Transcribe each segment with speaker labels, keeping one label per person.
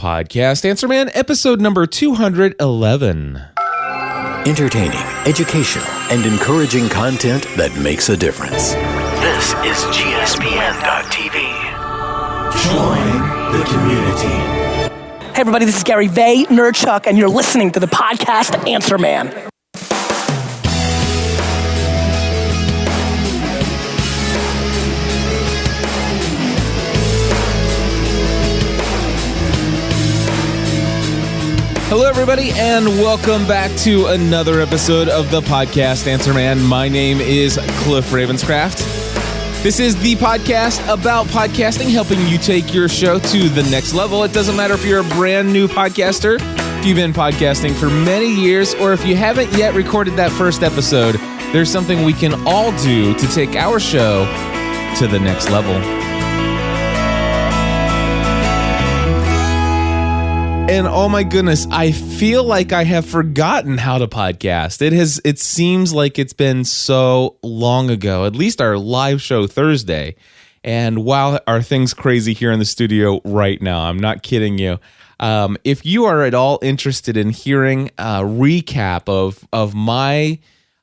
Speaker 1: Podcast Answer Man, episode number 211.
Speaker 2: Entertaining, educational, and encouraging content that makes a difference. This is GSPN.TV. Join the community.
Speaker 3: Hey everybody, this is Gary Vay, Nerdchuck, and you're listening to the Podcast Answer Man.
Speaker 1: Hello, everybody, and welcome back to another episode of the Podcast Answer Man. My name is Cliff Ravenscraft. This is the podcast about podcasting, helping you take your show to the next level. It doesn't matter if you're a brand new podcaster, if you've been podcasting for many years, or if you haven't yet recorded that first episode. There's something we can all do to take our show to the next level. And oh my goodness, I feel like I have forgotten how to podcast. It seems like it's been so long ago, at least our live show Thursday. And wow, are things crazy here in the studio right now. I'm not kidding you. If you are at all interested in hearing a recap of my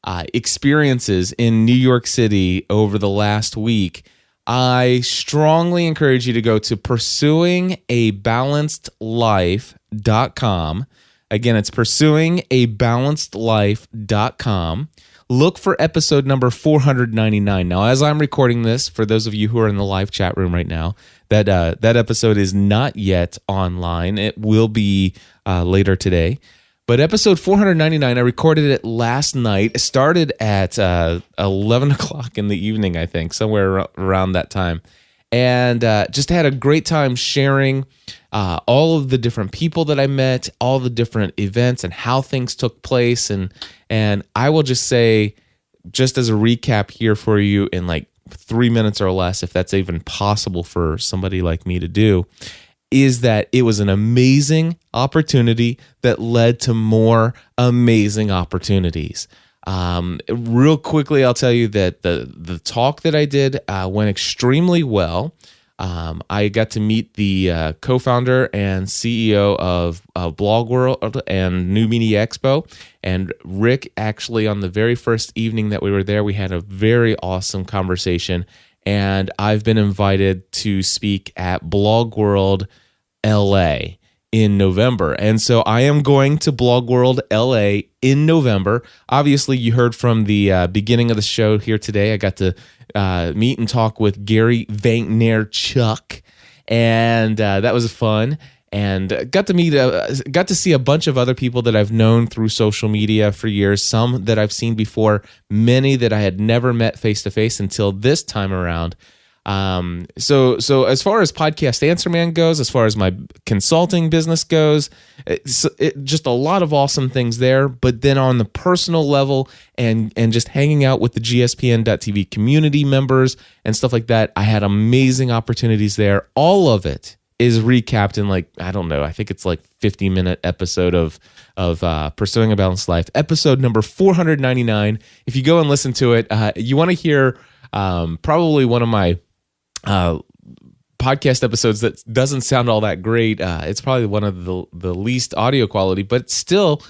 Speaker 1: experiences in New York City over the last week, I strongly encourage you to go to pursuingabalancedlife.com. Again, it's pursuingabalancedlife.com. Look for episode number 499. Now, as I'm recording this, for those of you who are in the live chat room right now, that episode is not yet online. It will be later today. But episode 499, I recorded it last night. It started at 11 o'clock in the evening, I think, somewhere around that time. And just had a great time sharing all of the different people that I met, all the different events and how things took place. And I will just say, just as a recap here for you in like 3 minutes or less, if that's even possible for somebody like me to do, is that it was an amazing opportunity that led to more amazing opportunities. Real quickly, I'll tell you that the talk that I did went extremely well. I got to meet the co-founder and CEO of Blog World and New Media Expo. And Rick, actually, on the very first evening that we were there, we had a very awesome conversation. And I've been invited to speak at Blog World LA in November. And so I am going to Blog World LA in November. Obviously, you heard from the beginning of the show here today. I got to meet and talk with Gary Vaynerchuk, and that was fun. And got to see a bunch of other people that I've known through social media for years, some that I've seen before, many that I had never met face to face until this time around. So as far as Podcast Answer Man goes, as far as my consulting business goes, just a lot of awesome things there. But then on the personal level and just hanging out with the GSPN.TV community members and stuff like that, I had amazing opportunities there. All of it is recapped in like, I don't know, I think it's like 50-minute episode of Pursuing a Balanced Life, episode number 499. If you go and listen to it, you want to hear probably one of my podcast episodes that doesn't sound all that great. It's probably one of the least audio quality, but still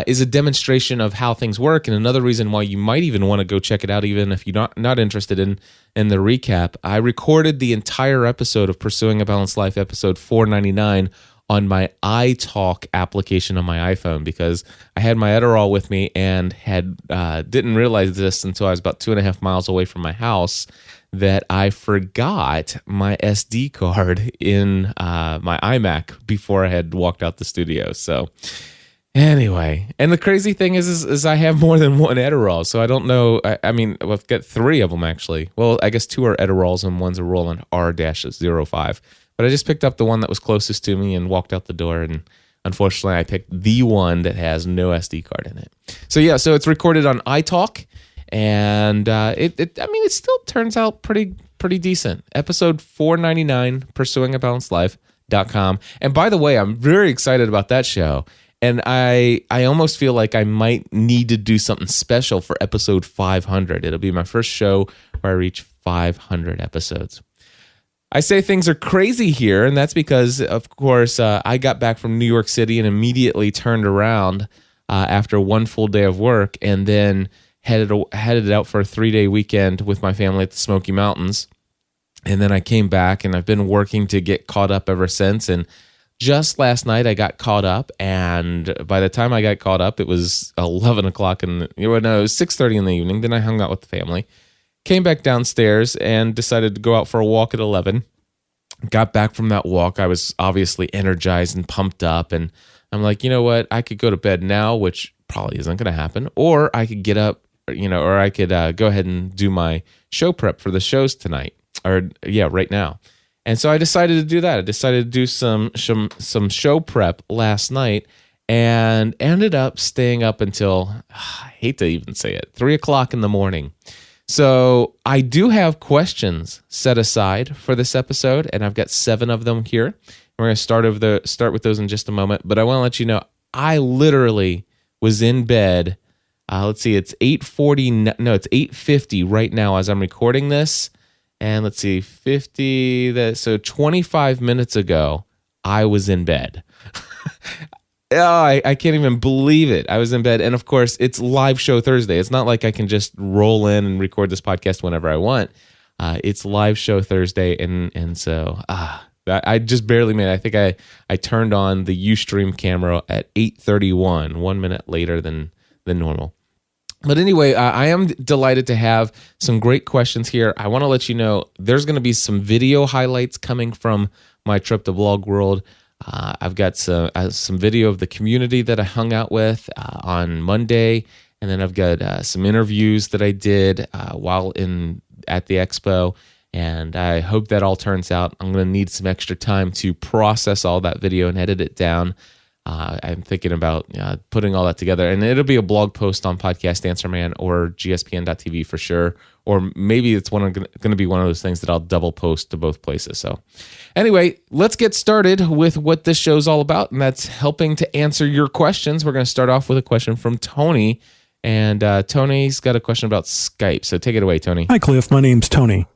Speaker 1: is a demonstration of how things work. And another reason why you might even want to go check it out, even if you're not interested in the recap. I recorded the entire episode of Pursuing a Balanced Life, episode 499, on my iTalk application on my iPhone, because I had my Adderall with me and didn't realize this until I was about 2.5 miles away from my house, that I forgot my SD card in my iMac before I had walked out the studio. So anyway, and the crazy thing is I have more than one Adderall, so I don't know. I mean, I've got 3 of them actually. Well, I guess 2 are Adderalls and one's a Roland R-05. But I just picked up the one that was closest to me and walked out the door, and unfortunately I picked the one that has no SD card in it. So yeah, so it's recorded on iTalk. And it still turns out pretty decent. Episode 499, pursuingabalancedlife.com. And by the way, I'm very excited about that show. And I almost feel like I might need to do something special for episode 500. It'll be my first show where I reach 500 episodes. I say things are crazy here, and that's because, of course, I got back from New York City and immediately turned around after one full day of work, and then headed out for a 3-day weekend with my family at the Smoky Mountains. And then I came back, and I've been working to get caught up ever since. And just last night, I got caught up, and by the time I got caught up, it was 11 o'clock, it was 6:30 in the evening. Then I hung out with the family. Came back downstairs and decided to go out for a walk at 11. Got back from that walk. I was obviously energized and pumped up. And I'm like, you know what? I could go to bed now, which probably isn't going to happen. Or I could get up, or I could go ahead and do my show prep for the shows tonight. Right now. And so I decided to do that. I decided to do some show prep last night and ended up staying up until, I hate to even say it, 3 o'clock in the morning. So I do have questions set aside for this episode, and I've got 7 of them here. We're going to start with those in just a moment, but I want to let you know I literally was in bed. Let's see, it's 8:40. No, it's 8:50 right now as I'm recording this, and let's see, 50. So 25 minutes ago, I was in bed. I can't even believe it. I was in bed. And of course, it's live show Thursday. It's not like I can just roll in and record this podcast whenever I want. It's live show Thursday. And so I just barely made it. I think I turned on the Ustream camera at 8:31, 1 minute later than normal. But anyway, I am delighted to have some great questions here. I want to let you know there's going to be some video highlights coming from my trip to Blog World. I've got some video of the community that I hung out with on Monday, and then I've got some interviews that I did while at the expo, and I hope that all turns out. I'm going to need some extra time to process all that video and edit it down. I'm thinking about putting all that together, and it'll be a blog post on Podcast Answer Man or gspn.tv for sure, or maybe it's going to be one of those things that I'll double post to both places. So anyway, let's get started with what this show's all about, and that's helping to answer your questions. We're going to start off with a question from Tony, and Tony's got a question about Skype. So take it away, Tony.
Speaker 4: Hi, Cliff. My name's Tony.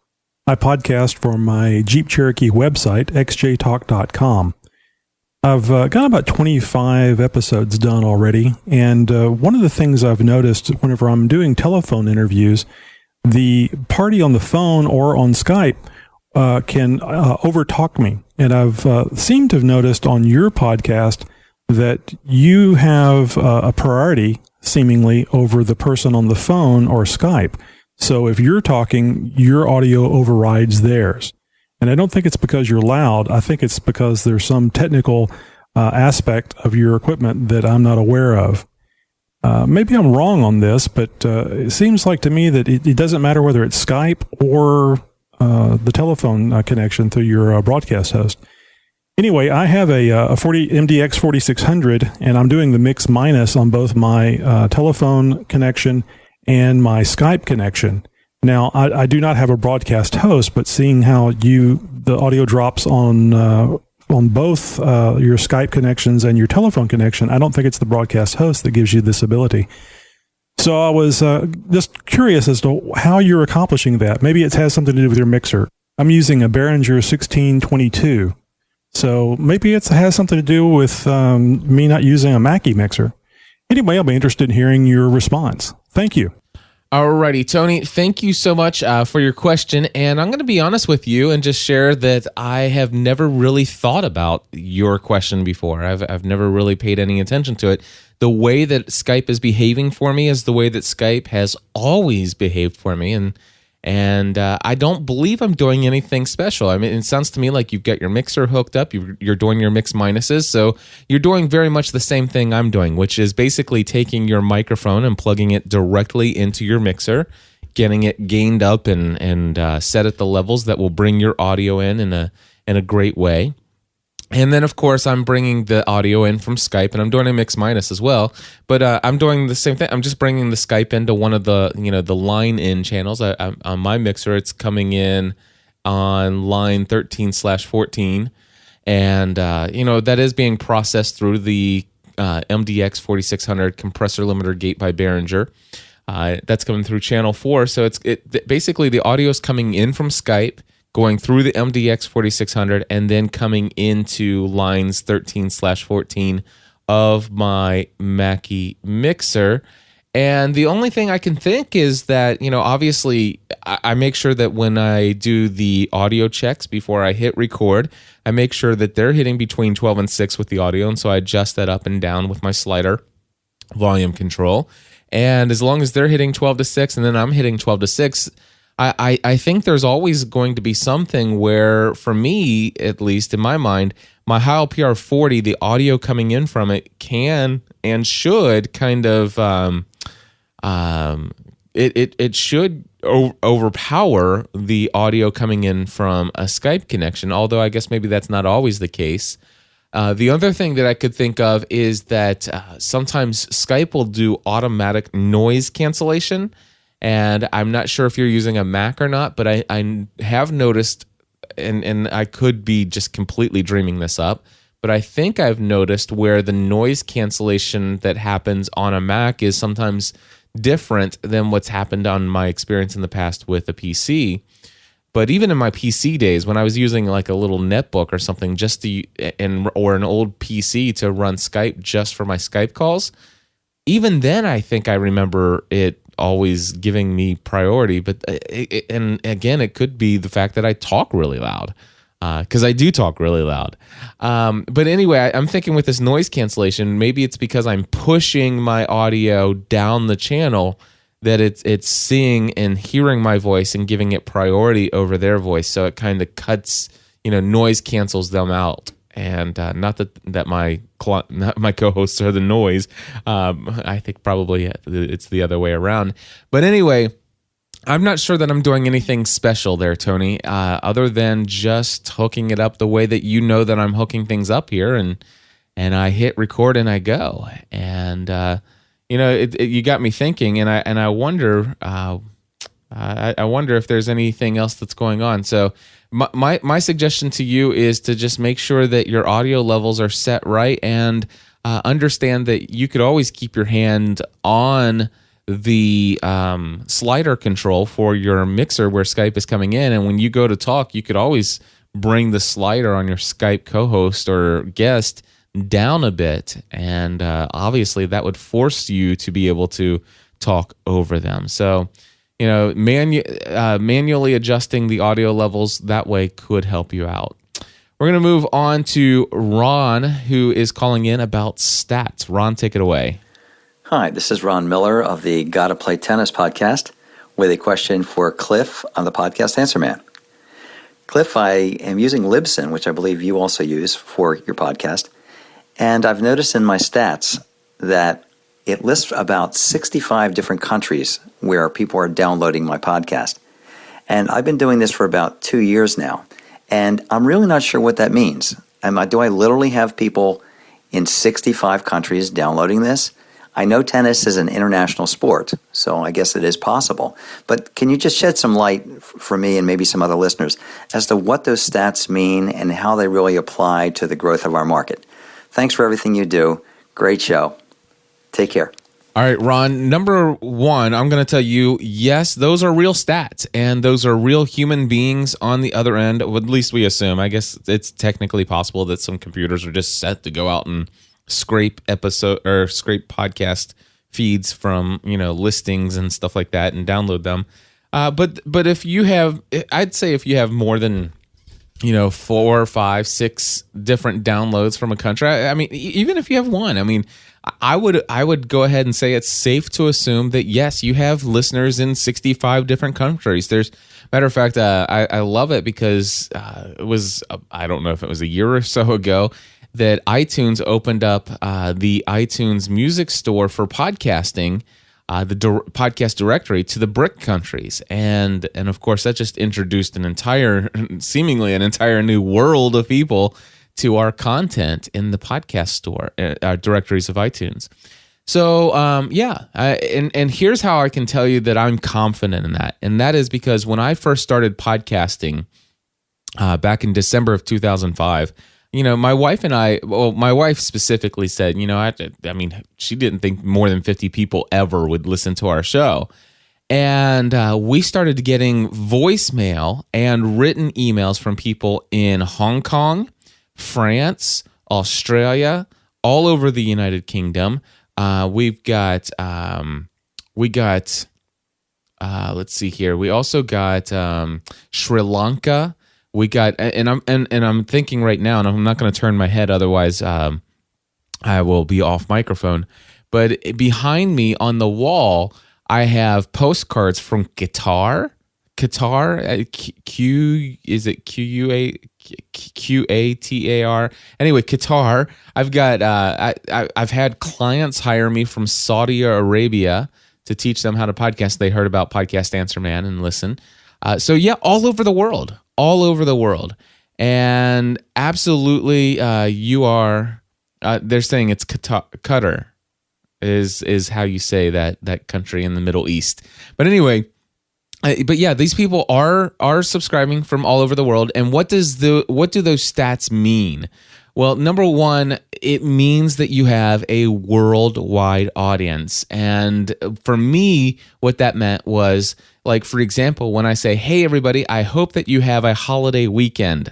Speaker 4: I podcast for my Jeep Cherokee website, xjtalk.com. I've got about 25 episodes done already, and one of the things I've noticed whenever I'm doing telephone interviews, the party on the phone or on Skype can overtalk me. And I've seemed to have noticed on your podcast that you have a priority, seemingly, over the person on the phone or Skype. So if you're talking, your audio overrides theirs. And I don't think it's because you're loud. I think it's because there's some technical aspect of your equipment that I'm not aware of. Maybe I'm wrong on this, but it seems like to me that it doesn't matter whether it's Skype or the telephone connection through your broadcast host. Anyway, I have a MDX 4600, and I'm doing the mix minus on both my telephone connection and my Skype connection. Now, I do not have a broadcast host, but seeing how the audio drops on both your Skype connections and your telephone connection, I don't think it's the broadcast host that gives you this ability. So I was just curious as to how you're accomplishing that. Maybe it has something to do with your mixer. I'm using a Behringer 1622, so maybe it has something to do with me not using a Mackie mixer. Anyway, I'll be interested in hearing your response. Thank you.
Speaker 1: Alrighty, Tony, thank you so much for your question. And I'm going to be honest with you and just share that I have never really thought about your question before. I've never really paid any attention to it. The way that Skype is behaving for me is the way that Skype has always behaved for me. And I don't believe I'm doing anything special. I mean, it sounds to me like you've got your mixer hooked up. You're doing your mix minuses. So you're doing very much the same thing I'm doing, which is basically taking your microphone and plugging it directly into your mixer, getting it gained up and set at the levels that will bring your audio in a great way. And then, of course, I'm bringing the audio in from Skype, and I'm doing a mix minus as well. But I'm doing the same thing. I'm just bringing the Skype into one of the the line in channels. On my mixer, it's coming in on line 13/14, and that is being processed through the MDX 4600 compressor limiter gate by Behringer. That's coming through channel 4. So it's basically the audio is coming in from Skype, going through the MDX 4600, and then coming into lines 13/14 of my Mackie mixer. And the only thing I can think is that, obviously I make sure that when I do the audio checks before I hit record, I make sure that they're hitting between 12 and 6 with the audio. And so I adjust that up and down with my slider volume control. And as long as they're hitting 12 to 6 and then I'm hitting 12 to 6, I think there's always going to be something where, for me, at least in my mind, my Heil PR40, the audio coming in from it can and should kind of... it should overpower the audio coming in from a Skype connection, although I guess maybe that's not always the case. The other thing that I could think of is that sometimes Skype will do automatic noise cancellation, and I'm not sure if you're using a Mac or not, but I have noticed, and I could be just completely dreaming this up, but I think I've noticed where the noise cancellation that happens on a Mac is sometimes different than what's happened on my experience in the past with a PC. But even in my PC days, when I was using like a little netbook or something or an old PC to run Skype just for my Skype calls, even then I think I remember it always giving me priority. But and again, it could be the fact that I talk really loud. Because I do talk really loud. But anyway, I'm thinking with this noise cancellation, maybe it's because I'm pushing my audio down the channel that it's seeing and hearing my voice and giving it priority over their voice. So it kind of cuts, noise cancels them out. And not that my co-hosts are the noise. I think probably it's the other way around. But anyway, I'm not sure that I'm doing anything special there, Tony, other than just hooking it up the way that that I'm hooking things up here, and I hit record and I go. And you got me thinking, and I wonder, I wonder if there's anything else that's going on. So my suggestion to you is to just make sure that your audio levels are set right, and understand that you could always keep your hand on the slider control for your mixer where Skype is coming in, and when you go to talk, you could always bring the slider on your Skype co-host or guest down a bit, and obviously that would force you to be able to talk over them. So manually adjusting the audio levels that way could help you out. We're going to move on to Ron, who is calling in about stats. Ron, take it away.
Speaker 5: Hi, this is Ron Miller of the Gotta Play Tennis podcast with a question for Cliff on the podcast Answer Man. Cliff, I am using Libsyn, which I believe you also use for your podcast, and I've noticed in my stats that it lists about 65 different countries where people are downloading my podcast. And I've been doing this for about 2 years now, and I'm really not sure what that means. Do I literally have people in 65 countries downloading this? I know tennis is an international sport, so I guess it is possible. But can you just shed some light for me and maybe some other listeners as to what those stats mean and how they really apply to the growth of our market? Thanks for everything you do. Great show. Take care.
Speaker 1: All right, Ron, number one, I'm going to tell you, yes, those are real stats, and those are real human beings on the other end. At least we assume. I guess it's technically possible that some computers are just set to go out and scrape podcast feeds from listings and stuff like that and download them. But if you have, I'd say if you have more than 4, 5, 6 different downloads from a country, I mean, even if you have one, I mean, I would go ahead and say it's safe to assume that yes, you have listeners in 65 different countries. Matter of fact, I love it because it was I don't know if it was a year or so ago that iTunes opened up the iTunes music store for podcasting, the podcast directory to the BRIC countries, and of course that just introduced seemingly an entire new world of people to our content in the podcast store, directories of iTunes. So and here's how I can tell you that I'm confident in that, and that is because when I first started podcasting back in December of 2005. My wife and my wife specifically said, I mean, she didn't think more than 50 people ever would listen to our show. And we started getting voicemail and written emails from people in Hong Kong, France, Australia, all over the United Kingdom. Let's see here. We also got Sri Lanka. We got, and I'm thinking right now, and I'm not going to turn my head, otherwise I will be off microphone. But behind me on the wall, I have postcards from Qatar. Is it Qatar? Anyway, Qatar. I've got I've had clients hire me from Saudi Arabia to teach them how to podcast. They heard about Podcast Answer Man and listen. So yeah, all over the world, and absolutely, you are. They're saying it's Qatar. Is how you say that country in the Middle East. But anyway, but yeah, these people are subscribing from all over the world. And what do those stats mean? Well, number one, it means that you have a worldwide audience. And for me, what that meant was, like, for example, when I say, "Hey everybody, I hope that you have a holiday weekend."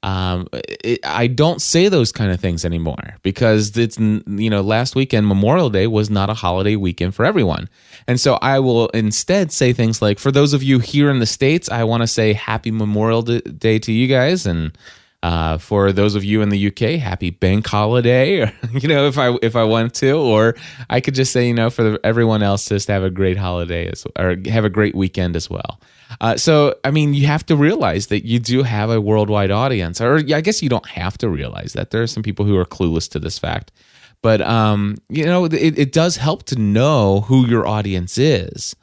Speaker 1: I don't say those kind of things anymore because it's, last weekend, Memorial Day, was not a holiday weekend for everyone. And so I will instead say things like, for those of you here in the States, I want to say happy Memorial Day to you guys. And for those of you in the UK, happy bank holiday, or, if I want to, or I could just say, for everyone else, just have a great holiday or have a great weekend as well. So, I mean, you have to realize that you do have a worldwide audience, or I guess you don't have to realize that. There are some people who are clueless to this fact, but, it does help to know who your audience is.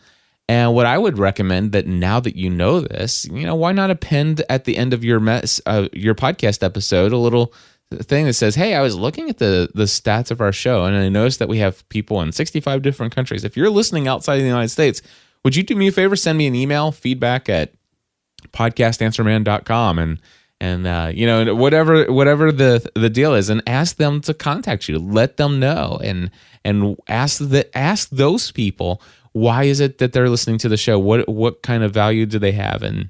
Speaker 1: And what I would recommend, that now that you know this, why not append at the end of your podcast episode a little thing that says, "Hey, I was looking at the stats of our show, and I noticed that we have people in 65 different countries. If you're listening outside of the United States, would you do me a favor, send me an email, feedback@podcastanswerman.com, and whatever the deal is, and ask them to contact you. Let them know, and ask those people, why is it that they're listening to the show? What kind of value do they have? And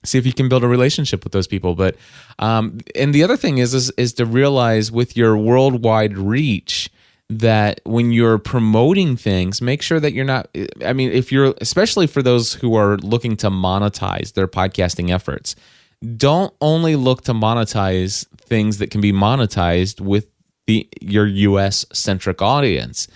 Speaker 1: see if you can build a relationship with those people. But and the other thing is to realize, with your worldwide reach, that when you're promoting things, make sure that you're not, I mean, if you're, especially for those who are looking to monetize their podcasting efforts, don't only look to monetize things that can be monetized with your US centric audience.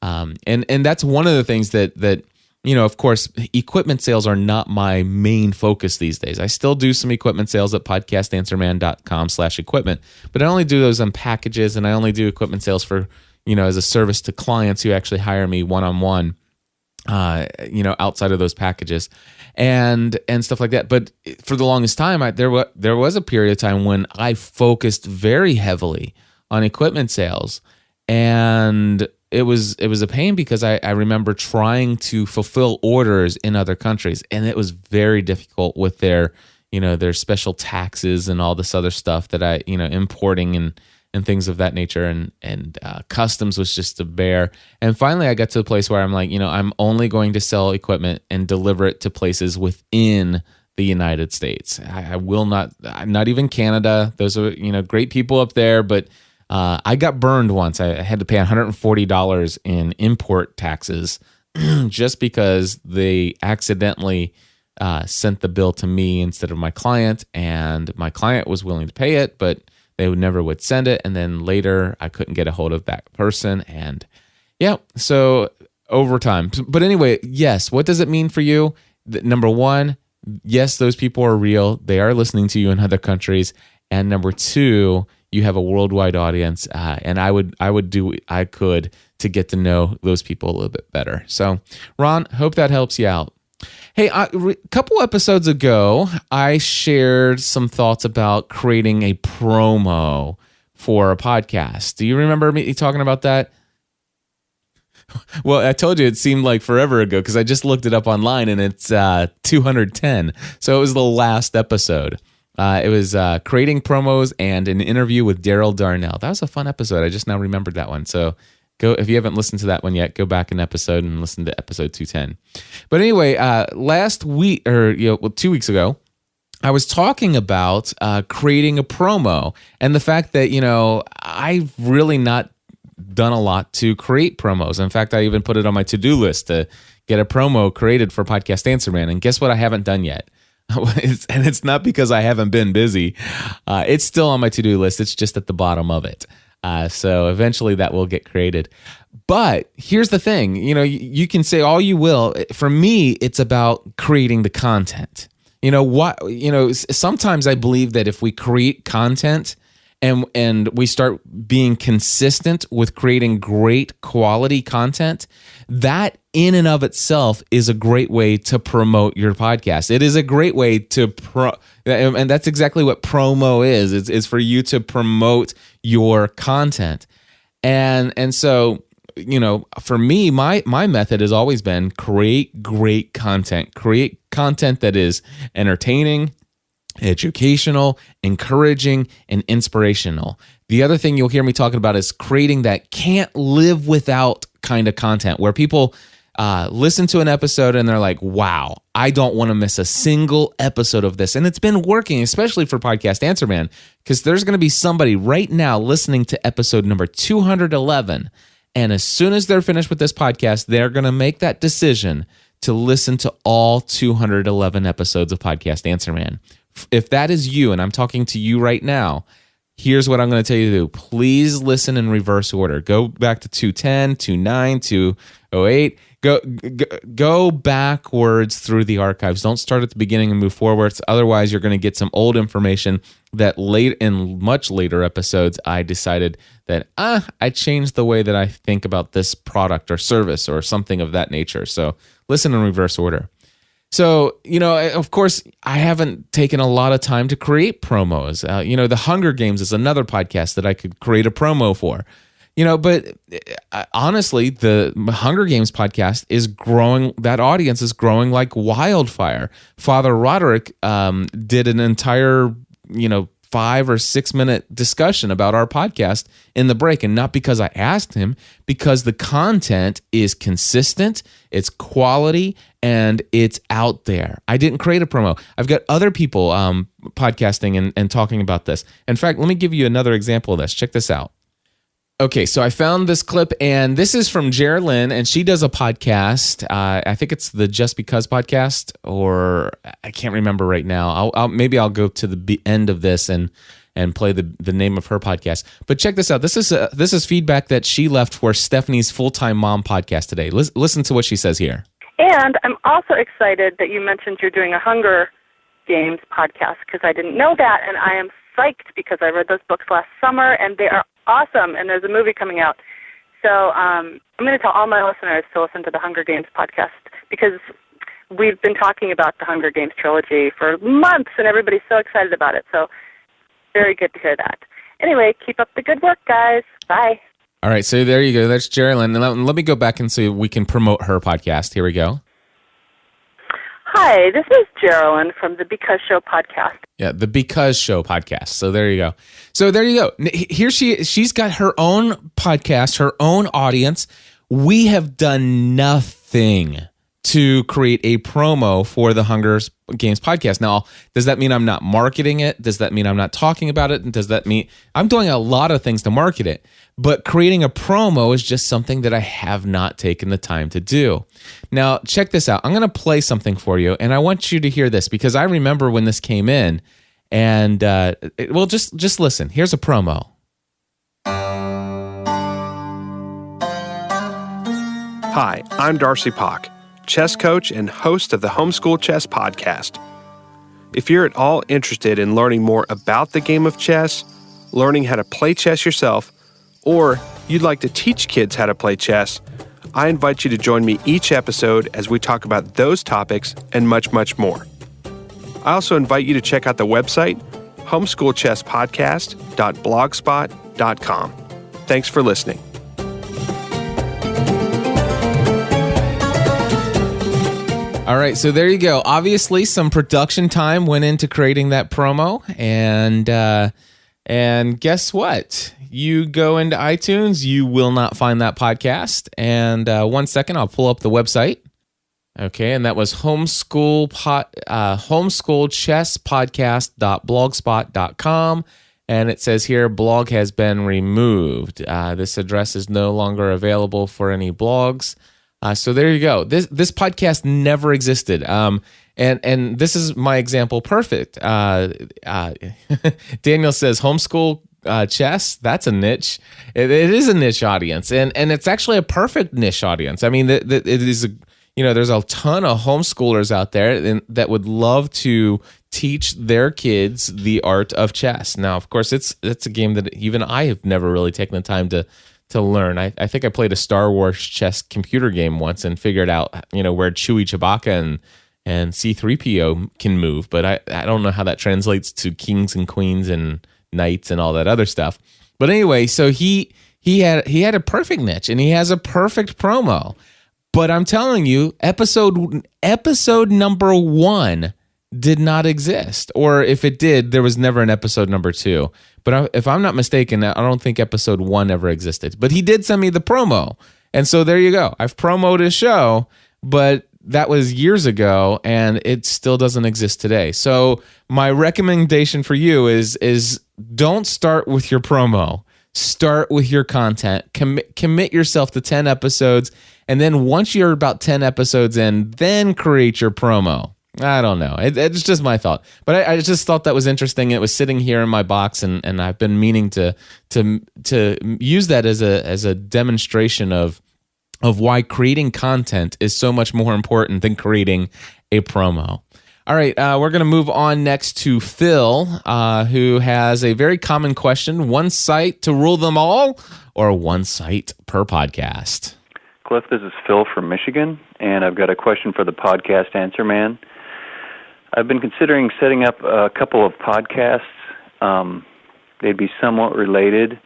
Speaker 1: And that's one of the things that of course, equipment sales are not my main focus these days. I still do some equipment sales at podcastanswerman.com/equipment, but I only do those on packages, and I only do equipment sales for, as a service to clients who actually hire me one-on-one, outside of those packages and stuff like that. But for the longest time, there was a period of time when I focused very heavily on equipment sales, and it was a pain because I remember trying to fulfill orders in other countries, and it was very difficult with their special taxes and all this other stuff that importing and things of that nature, and customs was just a bear. And finally, I got to a place where I'm like, I'm only going to sell equipment and deliver it to places within the United States. I will not even Canada. Those are great people up there, but I got burned once. I had to pay $140 in import taxes just because they accidentally sent the bill to me instead of my client, and my client was willing to pay it, but they never would send it. And then later I couldn't get a hold of that person. And so over time. But anyway, yes, what does it mean for you? Number one, yes, those people are real. They are listening to you in other countries. And number two, you have a worldwide audience. And I would do what I could to get to know those people a little bit better. So Ron, hope that helps you out. Hey, a couple episodes ago, I shared some thoughts about creating a promo for a podcast. Do you remember me talking about that? Well, I told you it seemed like forever ago because I just looked it up online, and it's 210. So it was the last episode. It was creating promos and an interview with Daryl Darnell. That was a fun episode. I just now remembered that one. So Go if you haven't listened to that one yet, go back an episode and listen to episode 210. But anyway, last week 2 weeks ago, I was talking about creating a promo and the fact that, I've really not done a lot to create promos. In fact, I even put it on my to-do list to get a promo created for Podcast Answer Man. And guess what I haven't done yet? And it's not because I haven't been busy. It's still on my to-do list. It's just at the bottom of it. So eventually that will get created. But here's the thing, you can say all you will. For me, it's about creating the content. Sometimes I believe that if we create content and we start being consistent with creating great quality content, that in and of itself is a great way to promote your podcast. It is a great way to and that's exactly what promo is. It's for you to promote your content. And so, for me, my method has always been create great content. Create content that is entertaining, educational, encouraging, and inspirational. The other thing you'll hear me talking about is creating that can't live without kind of content where people listen to an episode and they're like, wow, I don't want to miss a single episode of this. And it's been working, especially for Podcast Answer Man, because there's going to be somebody right now listening to episode number 211. And as soon as they're finished with this podcast, they're going to make that decision to listen to all 211 episodes of Podcast Answer Man. If that is you, and I'm talking to you right now, here's what I'm going to tell you to do. Please listen in reverse order. Go back to 210, 29, 208. Go backwards through the archives. Don't start at the beginning and move forwards. Otherwise, you're going to get some old information that in much later episodes, I decided that I changed the way that I think about this product or service or something of that nature. So listen in reverse order. So, of course, I haven't taken a lot of time to create promos. The Hunger Games is another podcast that I could create a promo for. But honestly, the Hunger Games podcast is growing. That audience is growing like wildfire. Father Roderick did an entire, 5 or 6 minute discussion about our podcast in the break. And not because I asked him, because the content is consistent, it's quality, and it's out there. I didn't create a promo. I've got other people podcasting and talking about this. In fact, let me give you another example of this. Check this out. Okay, so I found this clip, and this is from Geraldine, and she does a podcast. I think it's the Just Because podcast, or I can't remember right now. I'll go to the end of this and play the name of her podcast. But check this out. This is feedback that she left for Stephanie's Full-Time Mom podcast today. Listen to what she says here.
Speaker 6: And I'm also excited that you mentioned you're doing a Hunger Games podcast, because I didn't know that, and I am psyched because I read those books last summer, and they are awesome, and there's a movie coming out. So I'm going to tell all my listeners to listen to the Hunger Games podcast, because we've been talking about the Hunger Games trilogy for months, and everybody's so excited about it. So very good to hear that. Anyway, keep up the good work, guys. Bye.
Speaker 1: All right, so there you go. That's Geraldine. And let me go back and see if we can promote her podcast. Here we go.
Speaker 6: Hi, this is Geraldine from the Because Show podcast.
Speaker 1: Yeah, the Because Show podcast. So there you go. Here she's got her own podcast, her own audience. We have done nothing to create a promo for the Hunger Games podcast. Now, does that mean I'm not marketing it? Does that mean I'm not talking about it? And does that mean I'm doing a lot of things to market it? But creating a promo is just something that I have not taken the time to do. Now, check this out. I'm going to play something for you, and I want you to hear this because I remember when this came in. And, just listen. Here's a promo.
Speaker 7: Hi, I'm Darcy Pock, chess coach and host of the Homeschool Chess Podcast. If you're at all interested in learning more about the game of chess, learning how to play chess yourself, or you'd like to teach kids how to play chess, I invite you to join me each episode as we talk about those topics and much, much more. I also invite you to check out the website, homeschoolchesspodcast.blogspot.com. Thanks for listening.
Speaker 1: All right, so there you go. Obviously, some production time went into creating that promo, and And guess what? You go into iTunes, you will not find that podcast. And 1 second, I'll pull up the website. Okay, and that was homeschoolchesspodcast.blogspot.com. And it says here, blog has been removed. This address is no longer available for any blogs. So there you go. This podcast never existed. And this is my example perfect. Daniel says homeschool chess. That's a niche. It is a niche audience, and it's actually a perfect niche audience. I mean, it is there's a ton of homeschoolers out there that would love to teach their kids the art of chess. Now, of course, it's a game that even I have never really taken the time to learn. I think I played a Star Wars chess computer game once and figured out, where Chewie, Chewbacca, and C-3PO can move, but I don't know how that translates to kings and queens and knights and all that other stuff. But anyway, so he had a perfect niche, and he has a perfect promo. But I'm telling you, episode number 1 did not exist. Or if it did, there was never an episode number 2. But if I'm not mistaken, I don't think episode 1 ever existed. But he did send me the promo. And so there you go. I've promoted a show, but that was years ago, and it still doesn't exist today. So my recommendation for you is don't start with your promo. Start with your content. Commit yourself to 10 episodes, and then once you're about 10 episodes in, then create your promo. I don't know. It's just my thought. But I just thought that was interesting. It was sitting here in my box, and I've been meaning to use that as a demonstration of why creating content is so much more important than creating a promo. All right, we're going to move on next to Phil, who has a very common question. One site to rule them all, or one site per podcast?
Speaker 8: Cliff, this is Phil from Michigan, and I've got a question for the podcast Answer Man. I've been considering setting up a couple of podcasts. They'd be somewhat related.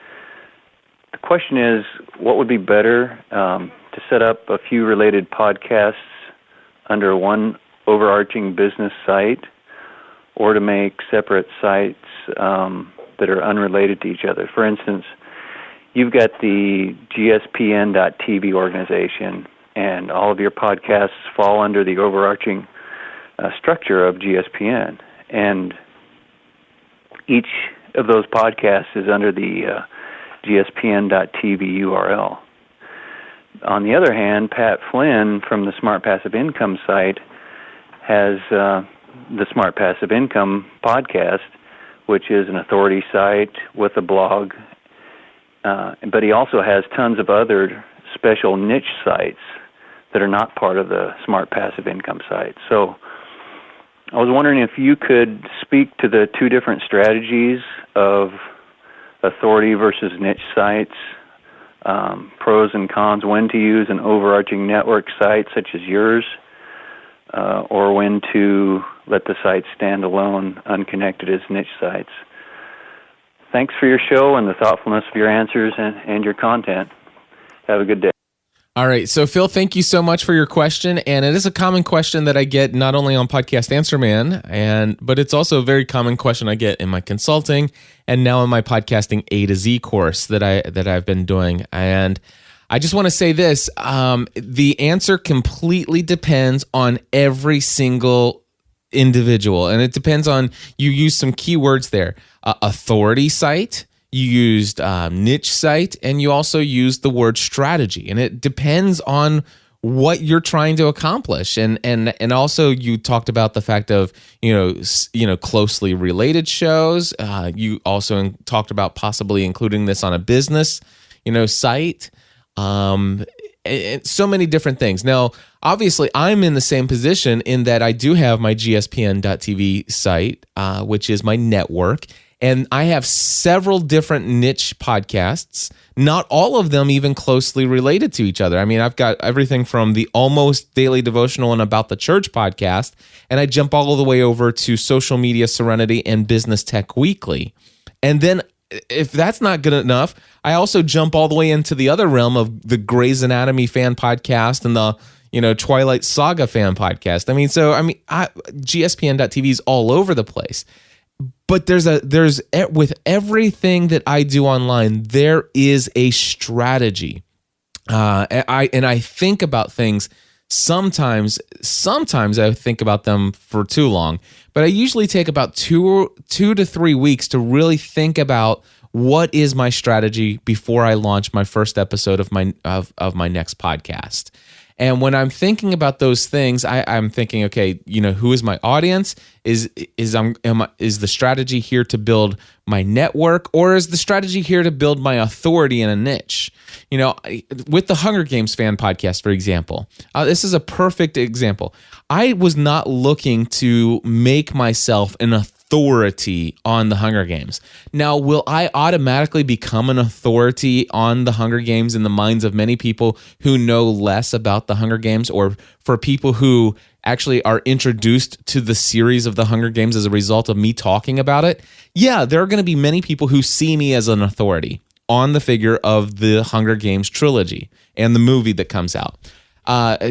Speaker 8: The question is, what would be better, to set up a few related podcasts under one overarching business site, or to make separate sites that are unrelated to each other? For instance, you've got the GSPN.TV organization, and all of your podcasts fall under the overarching structure of GSPN, and each of those podcasts is under the GSPN.TV URL. On the other hand, Pat Flynn from the Smart Passive Income site has the Smart Passive Income podcast, which is an authority site with a blog, but he also has tons of other special niche sites that are not part of the Smart Passive Income site. So I was wondering if you could speak to the two different strategies of authority versus niche sites, pros and cons, when to use an overarching network site such as yours, or when to let the site stand alone, unconnected as niche sites. Thanks for your show and the thoughtfulness of your answers and your content. Have a good day.
Speaker 1: All right. So, Phil, thank you so much for your question. And it is a common question that I get not only on Podcast Answer Man, but it's also a very common question I get in my consulting and now in my podcasting A to Z course that I've been doing. And I just want to say this, the answer completely depends on every single individual. And it depends on, you use some keywords there, authority site, you used niche site, and you also used the word strategy. And it depends on what you're trying to accomplish. And also you talked about the fact of, closely related shows. You also talked about possibly including this on a business, site. And so many different things. Now, obviously, I'm in the same position in that I do have my GSPN.TV site, which is my network. And I have several different niche podcasts, not all of them even closely related to each other. I mean, I've got everything from the Almost Daily Devotional and About the Church podcast, and I jump all the way over to Social Media Serenity and Business Tech Weekly. And then if that's not good enough, I also jump all the way into the other realm of the Grey's Anatomy fan podcast and the Twilight Saga fan podcast. GSPN.TV is all over the place. But with everything that I do online, there is a strategy. I think about things. Sometimes I think about them for too long, but I usually take about 2 to 3 weeks to really think about what is my strategy before I launch my first episode of my next podcast. And when I'm thinking about those things, I'm thinking, okay, who is my audience? Is the strategy here to build my network, or is the strategy here to build my authority in a niche? With the Hunger Games fan podcast, for example, this is a perfect example. I was not looking to make myself an authority on the Hunger Games. Now, will I automatically become an authority on the Hunger Games in the minds of many people who know less about the Hunger Games, or for people who actually are introduced to the series of the Hunger Games as a result of me talking about it? Yeah, there are going to be many people who see me as an authority on the figure of the Hunger Games trilogy and the movie that comes out.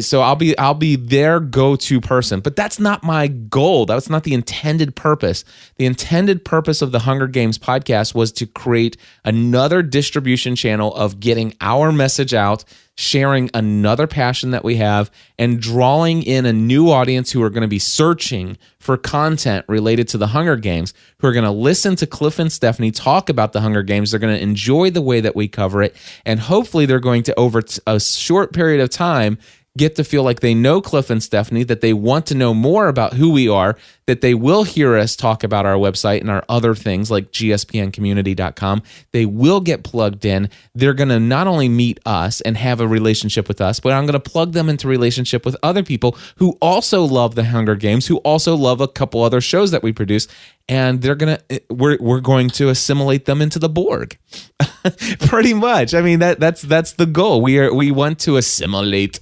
Speaker 1: So I'll be their go-to person, but that's not my goal. That's not the intended purpose. The intended purpose of the Hunger Games podcast was to create another distribution channel of getting our message out, sharing another passion that we have, and drawing in a new audience who are going to be searching for content related to the Hunger Games, who are going to listen to Cliff and Stephanie talk about the Hunger Games. They're going to enjoy the way that we cover it, and hopefully they're going to, over a short period of time, get to feel like they know Cliff and Stephanie, that they want to know more about who we are, that they will hear us talk about our website and our other things like gspncommunity.com. They will get plugged in. They're going to not only meet us and have a relationship with us, but I'm going to plug them into relationship with other people who also love the Hunger Games, who also love a couple other shows that we produce. And we're going to assimilate them into the Borg. Pretty much. I mean, that's the goal. We want to assimilate.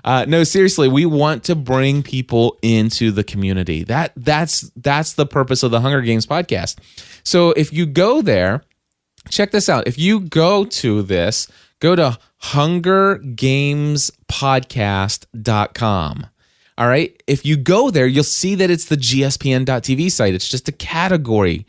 Speaker 1: No, seriously, we want to bring people into the community. That's the purpose of the Hunger Games podcast. So if you go there, check this out. If you go to hungergamespodcast.com. All right. If you go there, you'll see that it's the gspn.tv site. It's just a category.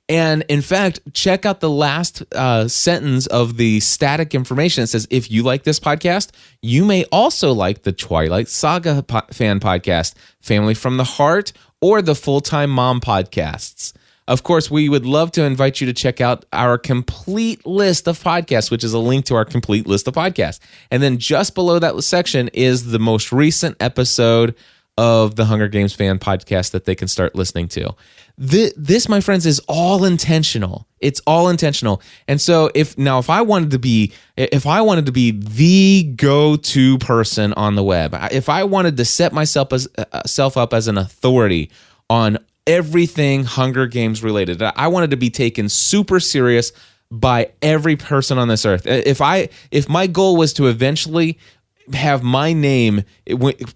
Speaker 1: And in fact, check out the last sentence of the static information. It says, if you like this podcast, you may also like the Twilight Saga fan podcast, Family from the Heart, or the Full-Time Mom podcasts. Of course, we would love to invite you to check out our complete list of podcasts, which is a link to our complete list of podcasts. And then just below that section is the most recent episode of the Hunger Games fan podcast that they can start listening to. This, my friends, is all intentional. It's all intentional. And so if I wanted to be the go-to person on the web, if I wanted to set myself up as an authority on everything Hunger Games related, I wanted to be taken super serious by every person on this earth. If my goal was to eventually have my name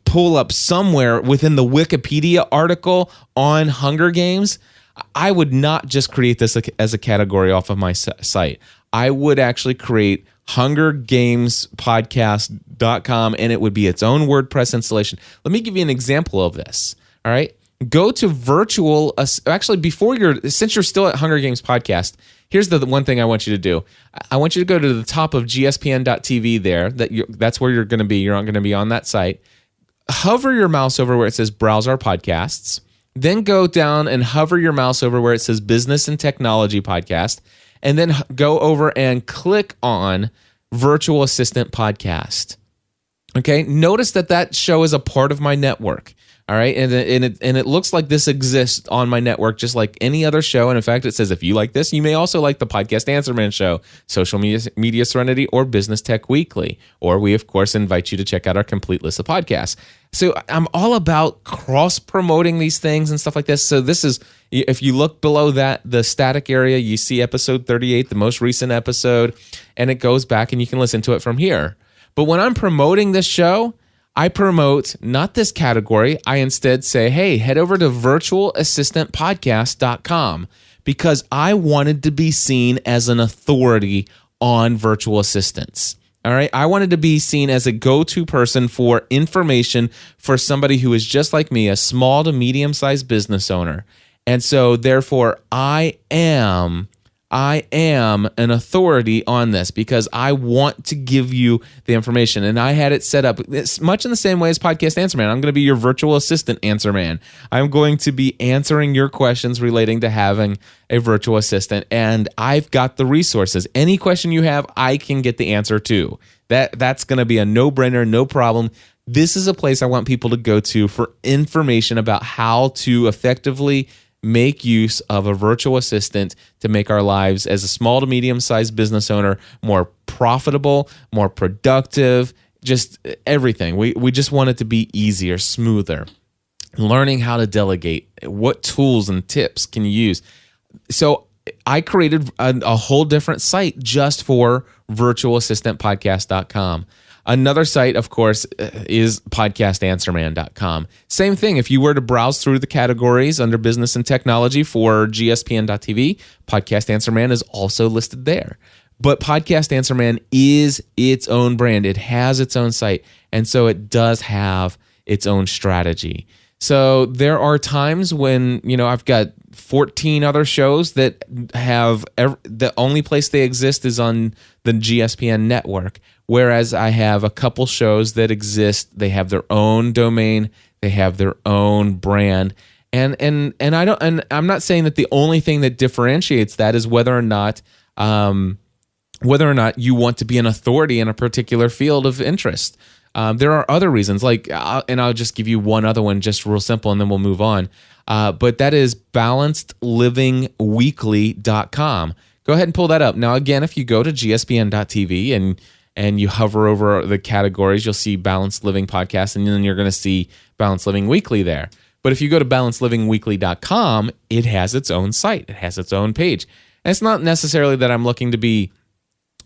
Speaker 1: pull up somewhere within the Wikipedia article on Hunger Games, I would not just create this as a category off of my site. I would actually create hungergamespodcast.com, and it would be its own WordPress installation. Let me give you an example of this. All right. Go to since you're still at Hunger Games Podcast, here's the one thing I want you to do. I want you to go to the top of gspn.tv there. That's where you're going to be. You're not going to be on that site. Hover your mouse over where it says Browse Our Podcasts. Then go down and hover your mouse over where it says Business and Technology Podcast. And then go over and click on Virtual Assistant Podcast. Okay, notice that show is a part of my network. All right, and it looks like this exists on my network just like any other show. And in fact, it says if you like this, you may also like the Podcast Answer Man Show, Social Media Serenity, or Business Tech Weekly. Or we, of course, invite you to check out our complete list of podcasts. So I'm all about cross-promoting these things and stuff like this. So this is, if you look below that, the static area, you see episode 38, the most recent episode, and it goes back and you can listen to it from here. But when I'm promoting this show, I promote not this category. I instead say, hey, head over to virtualassistantpodcast.com because I wanted to be seen as an authority on virtual assistants. All right. I wanted to be seen as a go-to person for information for somebody who is just like me, a small to medium-sized business owner. And so therefore I am an authority on this because I want to give you the information. And I had it set up much in the same way as Podcast Answer Man. I'm going to be your virtual assistant Answer Man. I'm going to be answering your questions relating to having a virtual assistant. And I've got the resources. Any question you have, I can get the answer to. That's going to be a no-brainer, no problem. This is a place I want people to go to for information about how to effectively make use of a virtual assistant to make our lives as a small to medium-sized business owner more profitable, more productive, just everything. We just want it to be easier, smoother. Learning how to delegate, what tools and tips can you use? So I created a whole different site just for virtualassistantpodcast.com. Another site, of course, is podcastanswerman.com. Same thing. If you were to browse through the categories under business and technology for gspn.tv, Podcast Answer Man is also listed there. But Podcast Answer Man is its own brand. It has its own site. And so it does have its own strategy. So there are times when, I've got 14 other shows that have the only place they exist is on the GSPN network. Whereas I have a couple shows that exist, they have their own domain, they have their own brand, and I'm not saying that the only thing that differentiates that is whether or not you want to be an authority in a particular field of interest. There are other reasons, and I'll just give you one other one, just real simple, and then we'll move on. But that is balancedlivingweekly.com. Go ahead and pull that up. Now, again, if you go to gspn.tv and you hover over the categories, you'll see Balanced Living Podcast, and then you're going to see Balanced Living Weekly there. But if you go to balancedlivingweekly.com, it has its own site. It has its own page. And it's not necessarily that I'm looking to be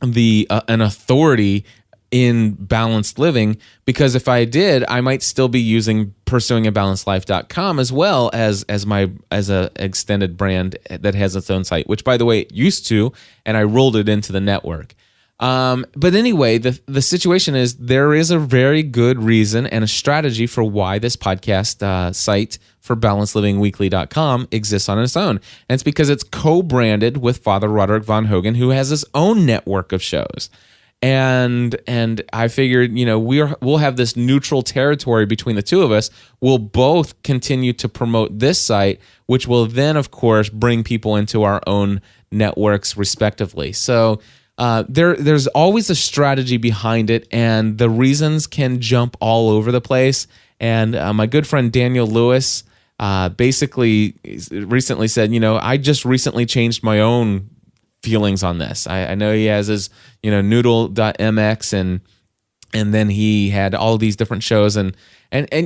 Speaker 1: an authority in balanced living, because if I did, I might still be pursuing a balancedlife.com as well as a extended brand that has its own site, which, by the way, it used to, and I rolled it into the network. But anyway, the situation is there is a very good reason and a strategy for why this podcast site for balancedlivingweekly.com exists on its own. And it's because it's co-branded with Father Roderick Von Hogan, who has his own network of shows. And I figured, we'll have this neutral territory between the two of us. We'll both continue to promote this site, which will then, of course, bring people into our own networks respectively. So there's always a strategy behind it, and the reasons can jump all over the place. And my good friend Daniel Lewis basically recently said, I just recently changed my own feelings on this. I know he has his, noodle.mx and then he had all these different shows and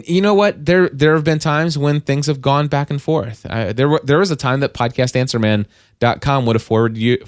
Speaker 1: you know what? There have been times when things have gone back and forth. There was a time that podcastanswerman.com would have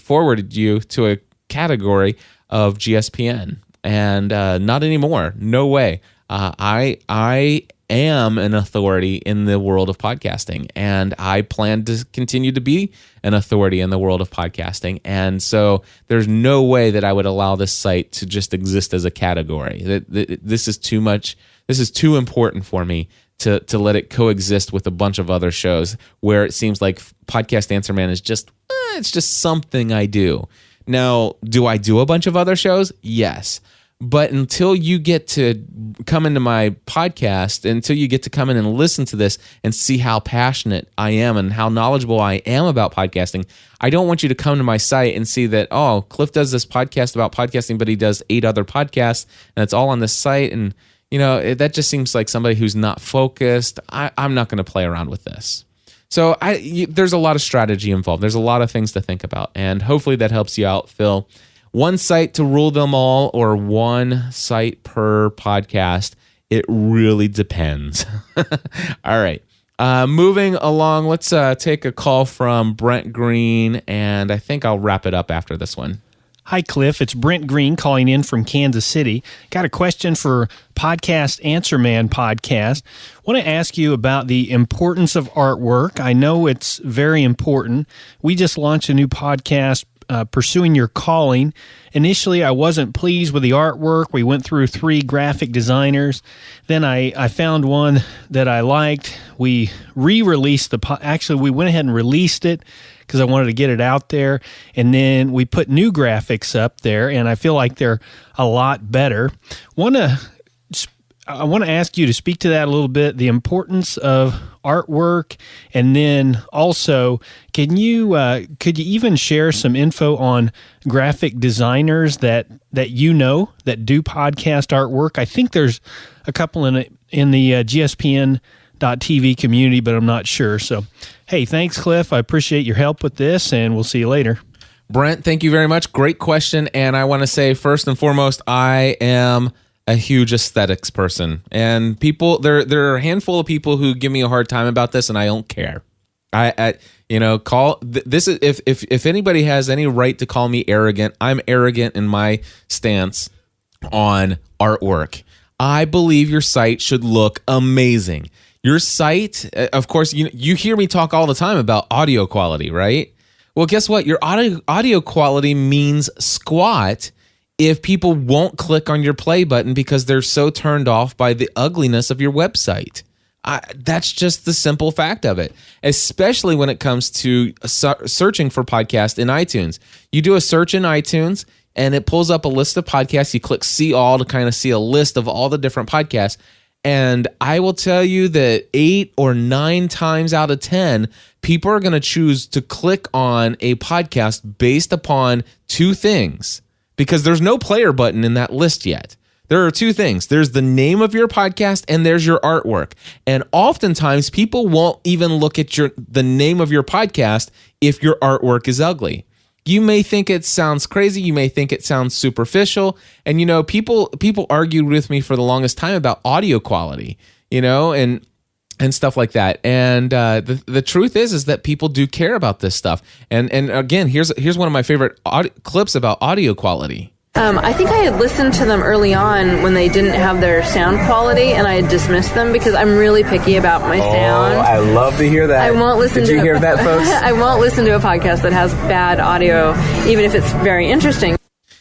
Speaker 1: forwarded you to a category of GSPN, and not anymore. No way. I am an authority in the world of podcasting, and I plan to continue to be an authority in the world of podcasting. And so there's no way that I would allow this site to just exist as a category. This is too much. This is too important for me to let it coexist with a bunch of other shows where it seems like Podcast Answer Man is just, it's just something I do. Now, do I do a bunch of other shows? Yes. But until you get to come into my podcast, until you get to come in and listen to this and see how passionate I am and how knowledgeable I am about podcasting, I don't want you to come to my site and see that, oh, Cliff does this podcast about podcasting, but he does 8 other podcasts, and it's all on this site. And, that just seems like somebody who's not focused. I'm not going to play around with this. So there's a lot of strategy involved. There's a lot of things to think about. And hopefully that helps you out, Phil. One site to rule them all or one site per podcast? It really depends. All right. Moving along, let's take a call from Brent Green, and I think I'll wrap it up after this one.
Speaker 9: Hi, Cliff. It's Brent Green calling in from Kansas City. Got a question for Podcast Answer Man podcast. Want to ask you about the importance of artwork. I know it's very important. We just launched a new podcast pursuing your calling. Initially, I wasn't pleased with the artwork. We went through 3 graphic designers. Then I found one that I liked. We re-released actually, we went ahead and released it because I wanted to get it out there. And then we put new graphics up there, and I feel like they're a lot better. I want to ask you to speak to that a little bit, the importance of artwork, and then also, could you even share some info on graphic designers that you know that do podcast artwork? I think there's a couple in the GSPN.TV community, but I'm not sure. So, hey, thanks, Cliff. I appreciate your help with this, and we'll see you later.
Speaker 1: Brent, thank you very much. Great question. And I want to say, first and foremost, I am a huge aesthetics person, and people there are a handful of people who give me a hard time about this, and I don't care. This is if anybody has any right to call me arrogant, I'm arrogant in my stance on artwork. I believe your site should look amazing. Your site, of course, you hear me talk all the time about audio quality, right? Well, guess what? Your audio quality means squat if people won't click on your play button because they're so turned off by the ugliness of your website. That's just the simple fact of it, especially when it comes to searching for podcasts in iTunes. You do a search in iTunes, and it pulls up a list of podcasts. You click See All to kind of see a list of all the different podcasts. And I will tell you that 8 or 9 times out of 10, people are going to choose to click on a podcast based upon 2 things. Because there's no player button in that list yet. There are 2 things. There's the name of your podcast and there's your artwork. And oftentimes people won't even look at the name of your podcast if your artwork is ugly. You may think it sounds crazy. You may think it sounds superficial. And, people argued with me for the longest time about audio quality, and stuff like that. And the truth is that people do care about this stuff. And again, here's one of my favorite clips about audio quality.
Speaker 10: I think I had listened to them early on when they didn't have their sound quality, and I had dismissed them because I'm really picky about my sound.
Speaker 1: I love to hear that.
Speaker 10: I won't listen
Speaker 1: Did you hear that, folks?
Speaker 10: I won't listen to a podcast that has bad audio, even if it's very interesting.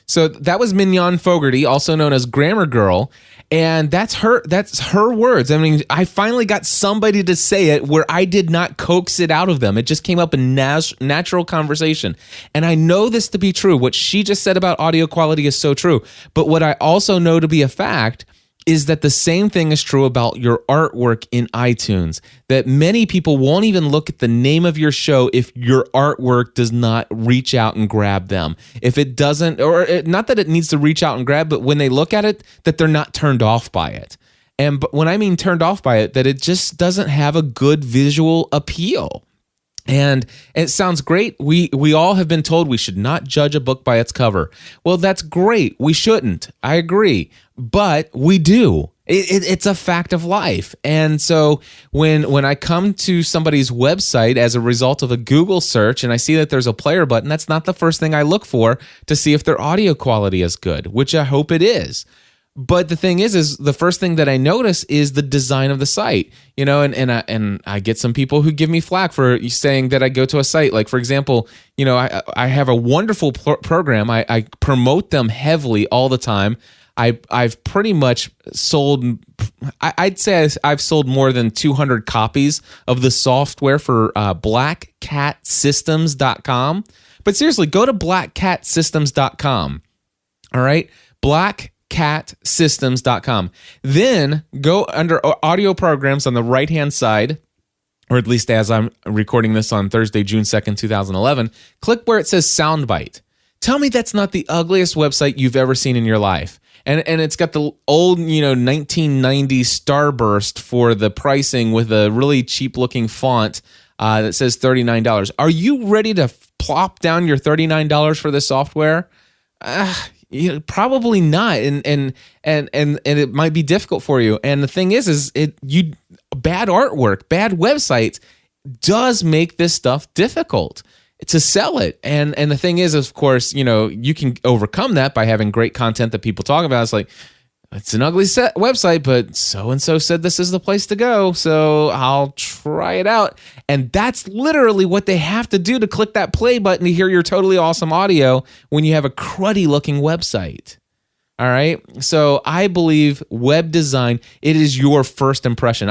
Speaker 1: So that was Mignon Fogarty, also known as Grammar Girl. And that's her words. I mean, I finally got somebody to say it where I did not coax it out of them. It just came up in natural conversation. And I know this to be true. What she just said about audio quality is so true. But what I also know to be a fact is that the same thing is true about your artwork in iTunes, that many people won't even look at the name of your show if your artwork does not reach out and grab them. If it doesn't, not that it needs to reach out and grab, but when they look at it, that they're not turned off by it. But when I mean turned off by it, that it just doesn't have a good visual appeal. And it sounds great. We all have been told we should not judge a book by its cover. Well, that's great. We shouldn't. I agree. But we do. It's a fact of life. And so when I come to somebody's website as a result of a Google search and I see that there's a player button, that's not the first thing I look for to see if their audio quality is good, which I hope it is. But the thing is the first thing that I notice is the design of the site, and I get some people who give me flack for saying that I go to a site. Like, for example, I have a wonderful program. I promote them heavily all the time. I've pretty much sold, I'd say I've sold more than 200 copies of the software for blackcatsystems.com. But seriously, go to blackcatsystems.com. All right? blackcatsystems.com. Then go under audio programs on the right-hand side, or at least as I'm recording this on Thursday, June 2nd, 2011, click where it says Soundbite. Tell me that's not the ugliest website you've ever seen in your life. And it's got the old, 1990s Starburst for the pricing with a really cheap-looking font that says $39. Are you ready to plop down your $39 for this software? Probably not, and it might be difficult for you. And the thing is bad artwork, bad websites does make this stuff difficult to sell it. And the thing is, of course, you can overcome that by having great content that people talk about. It's like, it's an ugly website, but so-and-so said this is the place to go, so I'll try it out. And that's literally what they have to do to click that play button to hear your totally awesome audio when you have a cruddy looking website. All right. So I believe web design, it is your first impression.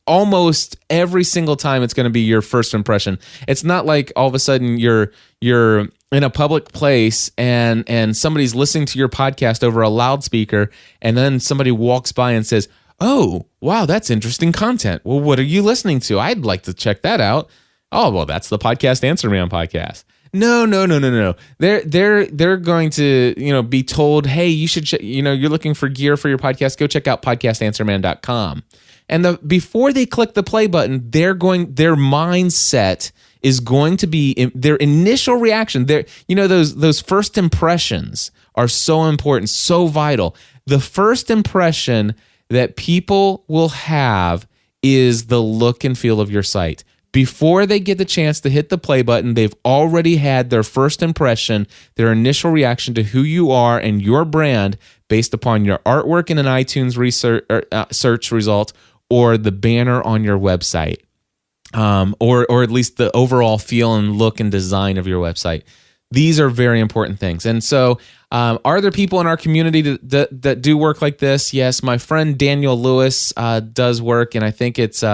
Speaker 1: Almost every single time it's going to be your first impression. It's not like all of a sudden you're in a public place and somebody's listening to your podcast over a loudspeaker, and then somebody walks by and says, "Oh, wow, that's interesting content. Well, what are you listening to? I'd like to check that out." "Oh, well, that's the Podcast Answer Man podcast." No. They're going to, be told, "Hey, you should, you're looking for gear for your podcast. Go check out podcastanswerman.com." And before they click the play button, their mindset is going to be their initial reaction. Those first impressions are so important, so vital. The first impression that people will have is the look and feel of your site. Before they get the chance to hit the play button, they've already had their first impression, their initial reaction to who you are and your brand based upon your artwork in an iTunes search result or the banner on your website, or at least the overall feel and look and design of your website. These are very important things. And so are there people in our community that do work like this? Yes, my friend Daniel Lewis does work, and I think it's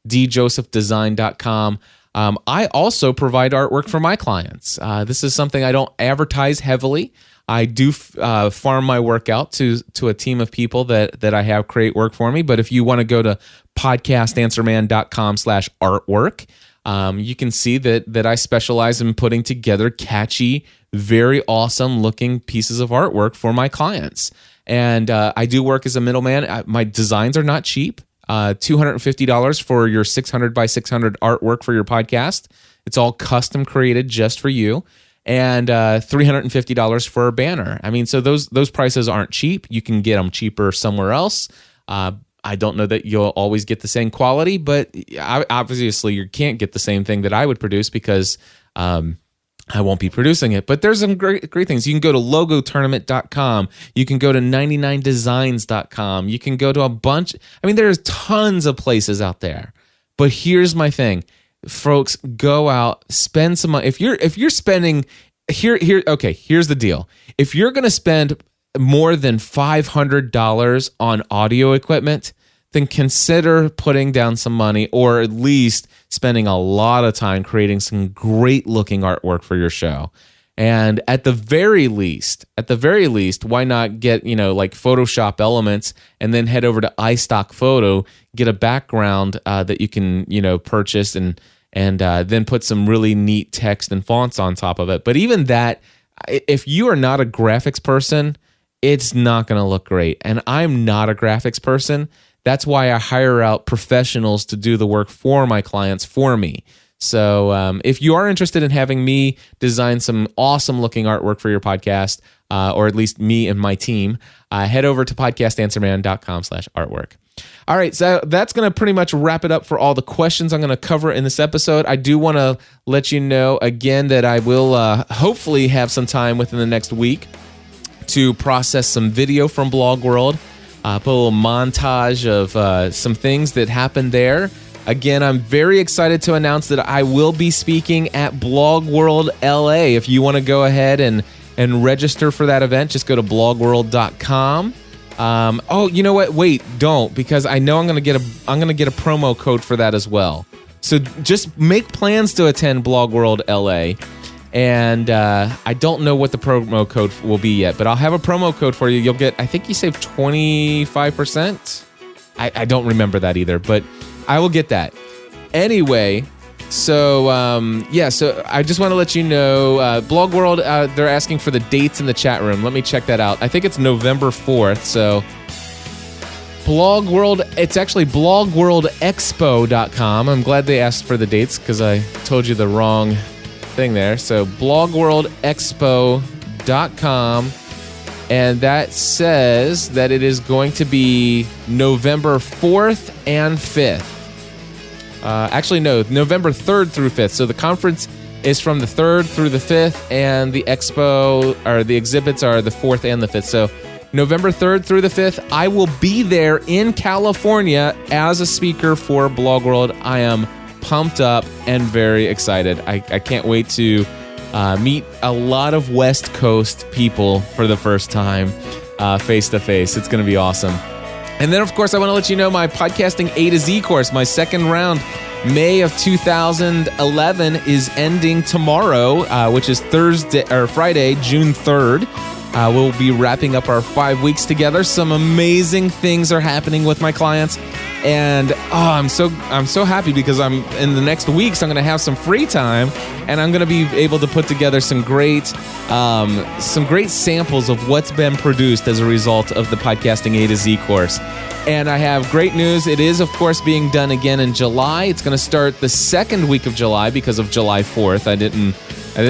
Speaker 1: djosephdesign.com. I also provide artwork for my clients. This is something I don't advertise heavily. I do farm my work out to a team of people that I have create work for me. But if you want to go to podcastanswerman.com/artwork, you can see that I specialize in putting together catchy, very awesome looking pieces of artwork for my clients. And I do work as a middleman. My designs are not cheap. $250 for your 600 by 600 artwork for your podcast. It's all custom created just for you. And $350 for a banner. I mean, so those prices aren't cheap. You can get them cheaper somewhere else. I don't know that you'll always get the same quality, but obviously you can't get the same thing that I would produce because I won't be producing it. But there's some great things. You can go to logotournament.com. You can go to 99designs.com. You can go to a bunch. I mean, there's tons of places out there. But here's my thing. Folks, go out, spend some money. If you're spending here's the deal. If you're going to spend more than $500 on audio equipment, then consider putting down some money, or at least spending a lot of time creating some great looking artwork for your show. And at the very least, why not get, like Photoshop elements and then head over to iStock Photo, get a background that you can, purchase and then put some really neat text and fonts on top of it. But even that, if you are not a graphics person, it's not going to look great. And I'm not a graphics person. That's why I hire out professionals to do the work for my clients for me. So if you are interested in having me design some awesome looking artwork for your podcast, or at least me and my team, head over to podcastanswerman.com/artwork. All right, so that's going to pretty much wrap it up for all the questions I'm going to cover in this episode. I do want to let you know again that I will hopefully have some time within the next week to process some video from Blog World, put a little montage of some things that happened there. Again, I'm very excited to announce that I will be speaking at Blog World LA. If you want to go ahead and register for that event, just go to blogworld.com. Oh, you know what? Wait, don't, because I know I'm going to get a promo code for that as well. So just make plans to attend Blog World LA. And I don't know what the promo code will be yet, but I'll have a promo code for you. You'll get, I think you save 25%. I don't remember that either, but I will get that. Anyway, so so I just want to let you know, Blog World, they're asking for the dates in the chat room. Let me check that out. I think it's November 4th, so Blog World, it's actually blogworldexpo.com. I'm glad they asked for the dates because I told you the wrong thing there. So blogworldexpo.com, and that says that it is going to be November 4th and 5th. Actually, no, November 3rd through 5th. So the conference is from the 3rd through the 5th, and the expo, or the exhibits, are the 4th and the 5th. So November 3rd through the 5th, I will be there in California as a speaker for Blog World. I am pumped up and very excited. I can't wait to meet a lot of West Coast people for the first time face to face. It's going to be awesome. And then, of course, I want to let you know my Podcasting A to Z course, my second round, May of 2011, is ending tomorrow, which is Friday, June 3rd. We'll be wrapping up our 5 weeks together. Some amazing things are happening with my clients, and I'm so happy because I'm in the next weeks I'm going to have some free time, and I'm going to be able to put together some great samples of what's been produced as a result of the Podcasting A to Z course. And I have great news. It is, of course, being done again in July. It's going to start the second week of July because of July 4th. I didn't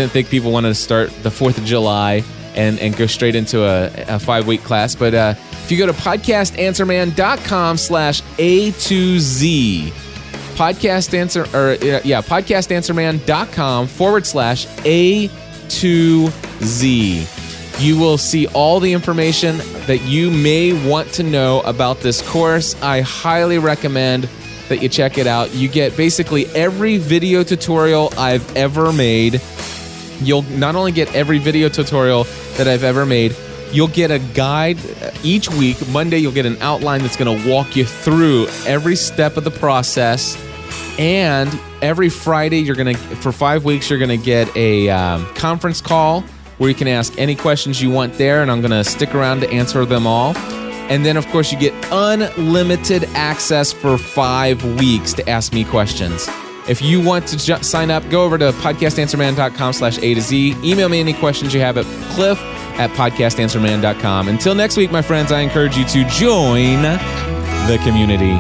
Speaker 1: think people wanted to start the 4th of July and go straight into a 5-week class. But if you go to podcastanswerman.com/A2Z, podcastanswerman.com/A2Z, you will see all the information that you may want to know about this course. I highly recommend that you check it out. You get basically every video tutorial I've ever made. You'll not only get every video tutorial that I've ever made, you'll get a guide each week. Monday, you'll get an outline that's going to walk you through every step of the process. And every Friday, for 5 weeks, you're going to get a conference call where you can ask any questions you want there, and I'm going to stick around to answer them all. And then, of course, you get unlimited access for 5 weeks to ask me questions. If you want to sign up, go over to podcastanswerman.com/A2Z. Email me any questions you have at cliff@podcastanswerman.com. Until next week, my friends, I encourage you to join the community.